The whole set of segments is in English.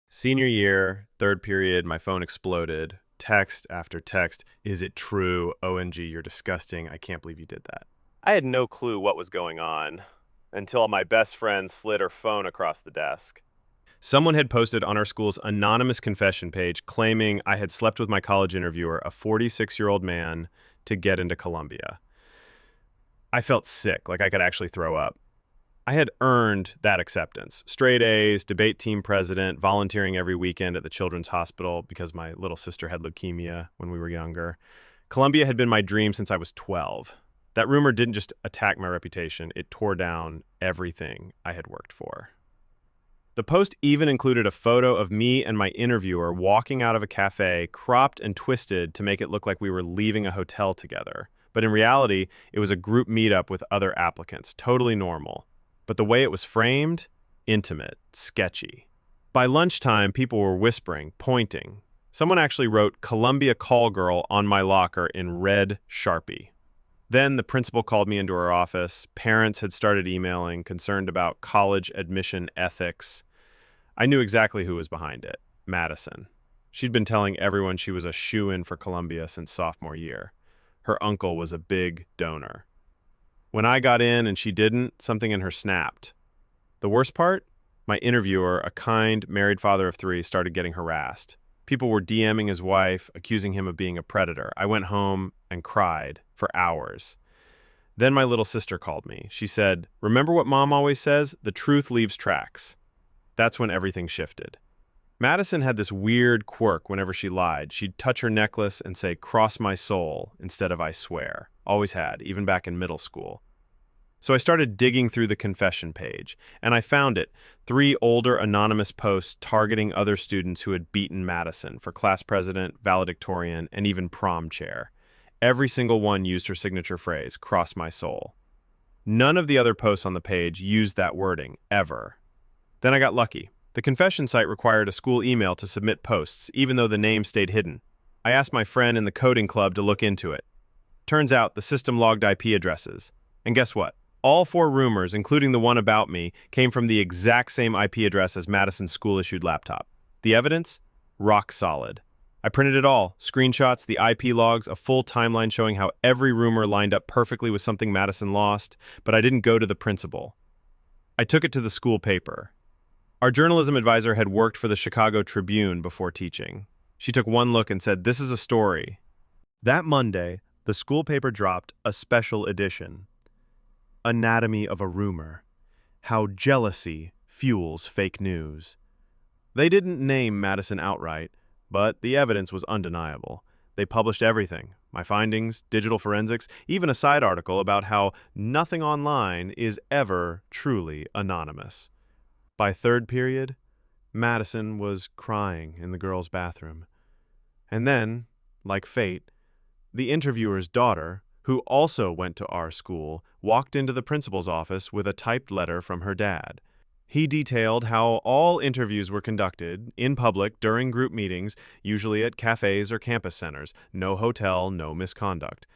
Senior year, third period, my phone exploded. Text after text. Is it true? ONG, you're disgusting. I can't believe you did that. I had no clue what was going on until my best friend slid her phone across the desk. Someone had posted on our school's anonymous confession page claiming I had slept with my college interviewer, a 46-year-old man, to get into Columbia. I felt sick, like I could actually throw up. I had earned that acceptance. Straight A's, debate team president, volunteering every weekend at the Children's Hospital because my little sister had leukemia when we were younger. Columbia had been my dream since I was 12. That rumor didn't just attack my reputation, it tore down everything I had worked for. The post even included a photo of me and my interviewer walking out of a cafe, cropped and twisted to make it look like we were leaving a hotel together. But in reality, it was a group meetup with other applicants, totally normal. But the way it was framed, intimate, sketchy. By lunchtime, people were whispering, pointing. Someone actually wrote Columbia Call Girl on my locker in red Sharpie. Then the principal called me into her office. Parents had started emailing, concerned about college admission ethics. I knew exactly who was behind it, Madison. She'd been telling everyone she was a shoo-in for Columbia since sophomore year. Her uncle was a big donor. When I got in and she didn't, something in her snapped. The worst part? My interviewer, a kind, married father of 3, started getting harassed. People were DMing his wife, accusing him of being a predator. I went home and cried for hours. Then my little sister called me. She said, "Remember what Mom always says? The truth leaves tracks." That's when everything shifted. Madison had this weird quirk whenever she lied. She'd touch her necklace and say, "Cross my soul," instead of "I swear." Always had, even back in middle school. So I started digging through the confession page, and I found it. 3 older anonymous posts targeting other students who had beaten Madison for class president, valedictorian, and even prom chair. Every single one used her signature phrase, "cross my soul." None of the other posts on the page used that wording, ever. Then I got lucky. The confession site required a school email to submit posts, even though the name stayed hidden. I asked my friend in the coding club to look into it. Turns out the system logged IP addresses. And guess what? All 4 rumors, including the one about me, came from the exact same IP address as Madison's school-issued laptop. The evidence? Rock solid. I printed it all. Screenshots, the IP logs, a full timeline showing how every rumor lined up perfectly with something Madison lost, but I didn't go to the principal. I took it to the school paper. Our journalism advisor had worked for the Chicago Tribune before teaching. She took one look and said, "This is a story." That Monday, the school paper dropped a special edition. Anatomy of a Rumor. How Jealousy Fuels Fake News. They didn't name Madison outright, but the evidence was undeniable. They published everything, my findings, digital forensics, even a side article about how nothing online is ever truly anonymous. By third period, Madison was crying in the girls' bathroom. And then, like fate, the interviewer's daughter, who also went to our school, walked into the principal's office with a typed letter from her dad. He detailed how all interviews were conducted in public during group meetings, usually at cafes or campus centers. No hotel, no misconduct.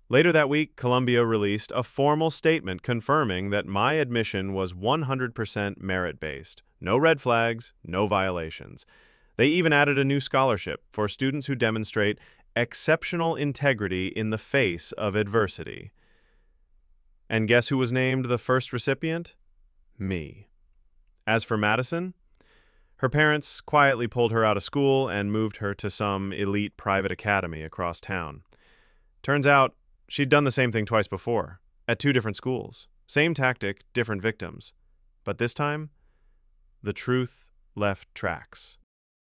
Later that week, Columbia released a formal statement confirming that my admission was 100% merit-based. No red flags, no violations. They even added a new scholarship for students who demonstrate exceptional integrity in the face of adversity. And guess who was named the first recipient? Me. As for Madison, her parents quietly pulled her out of school and moved her to some elite private academy across town. Turns out, she'd done the same thing twice before, at 2 different schools. Same tactic, different victims. But this time, the truth left tracks.